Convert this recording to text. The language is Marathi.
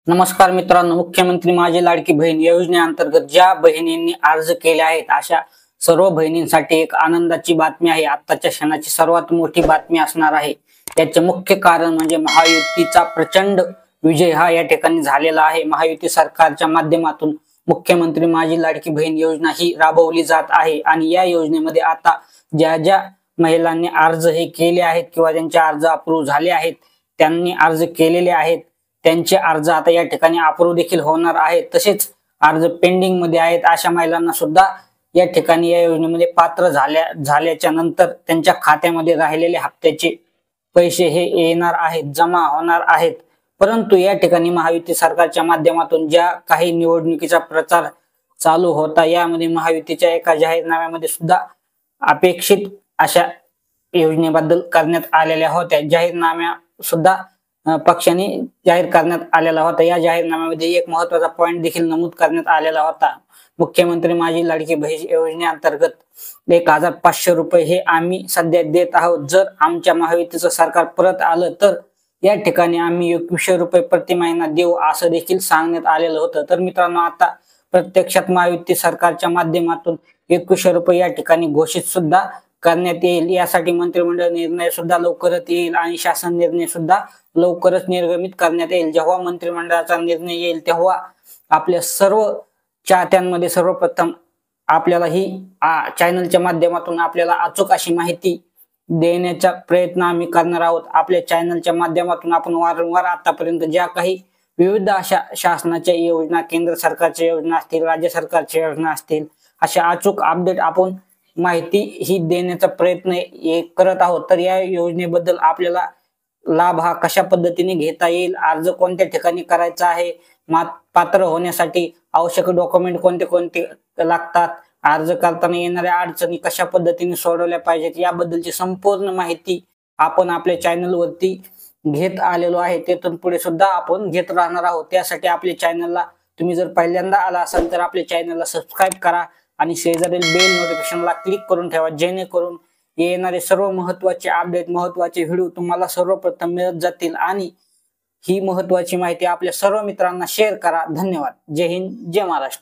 नमस्कार मित्रांनो, मुख्यमंत्री माझी लाडकी बहीण योजनेअंतर्गत ज्या बहिणींनी अर्ज केले आहेत अशा सर्व बहिणींसाठी एक आनंदाची बातमी आहे। आताच्या क्षणाची सर्वात मोठी बातमी असणार आहे। याचे मुख्य कारण म्हणजे महायुतीचा प्रचंड विजय हा या ठिकाणी झालेला आहे। महायुती सरकारच्या माध्यमातून मुख्यमंत्री माझी लाडकी बहीण योजना ही राबवली जात आहे आणि या योजनेमध्ये आता ज्या ज्या महिलांनी अर्ज हे केले आहेत किंवा ज्यांचे अर्ज अप्रूव्ह झाले आहेत, त्यांनी अर्ज केलेले आहेत, त्यांचे अर्ज आता या ठिकाणी अप्रूव्ह देखील होणार आहेत। तसेच अर्ज पेंडिंग मध्ये आहेत अशा महिलांना सुद्धा या ठिकाणी या योजनेमध्ये पात्र झाल्याच्या नंतर त्यांच्या खात्यामध्ये राहिलेले हप्त्याचे पैसे हे येणार आहेत, जमा होणार आहेत। परंतु या ठिकाणी महायुती सरकारच्या माध्यमातून ज्या काही निवडणुकीचा प्रचार चालू होता, यामध्ये महायुतीच्या एका जाहीरनाम्यामध्ये सुद्धा अपेक्षित अशा योजनेबद्दल करण्यात आलेल्या होत्या। जाहीरनाम्या सुद्धा पक्षाने जाहीर करण्यात आलेला होता। या जाहीरनाम्यामध्ये एक महत्त्वाचा पॉइंट देखील नमूद करण्यात आलेला होता। मुख्यमंत्री माझी लाडकी बहीण योजनेअंतर्गत 1500 रुपये हे आम्ही सध्या देत आहोत। जर आमच्या महायुतीचं सरकार परत आलं तर या ठिकाणी आम्ही 2100 रुपये प्रति महिना देऊ असं देखील सांगण्यात आलेलं होतं। तर मित्रांनो, आता प्रत्यक्षात महायुती सरकारच्या माध्यमातून 2100 रुपये या ठिकाणी घोषित सुद्धा करण्यात येईल। यासाठी मंत्रिमंडळ निर्णय सुद्धा लवकरच येईल आणि शासन निर्णय सुद्धा लवकरच निर्गमित करण्यात येईल। जेव्हा मंत्रिमंडळाचा निर्णय येईल तेव्हा आपल्या सर्व चाहत्यांमध्ये सर्वप्रथम आपल्याला ही चॅनलच्या माध्यमातून आपल्याला अचूक अशी माहिती देण्याचा प्रयत्न आम्ही करणार आहोत। आपल्या चॅनलच्या माध्यमातून आपण वारंवार आतापर्यंत ज्या काही विविध अशा शासनाच्या योजना, केंद्र सरकारच्या योजना असतील, राज्य सरकारच्या योजना असतील, अशा अचूक अपडेट आपण माहिती ही देण्याचा प्रयत्न करत आहोत। तर या योजनेबद्दल आपल्याला लाभ हा कशा पद्धतीने घेता येईल, अर्ज कोणत्या ठिकाणी करायचा आहे, पात्र होण्यासाठी आवश्यक डॉक्युमेंट कोणते कोणते लागतात, अर्ज करताना येणाऱ्या अडचणी कशा पद्धतीने सोडवल्या पाहिजेत, याबद्दलची संपूर्ण माहिती आपण आपल्या चॅनलवरती घेत आलेलो आहे। तेथून पुढे सुद्धा आपण घेत राहणार आहोत। त्यासाठी आपल्या चॅनलला तुम्ही जर पहिल्यांदा आला असाल तर आपल्या चॅनलला सबस्क्राईब करा आणि शेजारील बेल नोटिफिकेशनला क्लिक करून ठेवा, जेणेकरून येणारे सर्व महत्त्वाचे अपडेट, महत्त्वाचे व्हिडिओ तुम्हाला सर्वप्रथम मिळत जातील। आणि ही महत्त्वाची माहिती आपल्या सर्व मित्रांना शेअर करा। धन्यवाद। जय हिंद, जय महाराष्ट्र।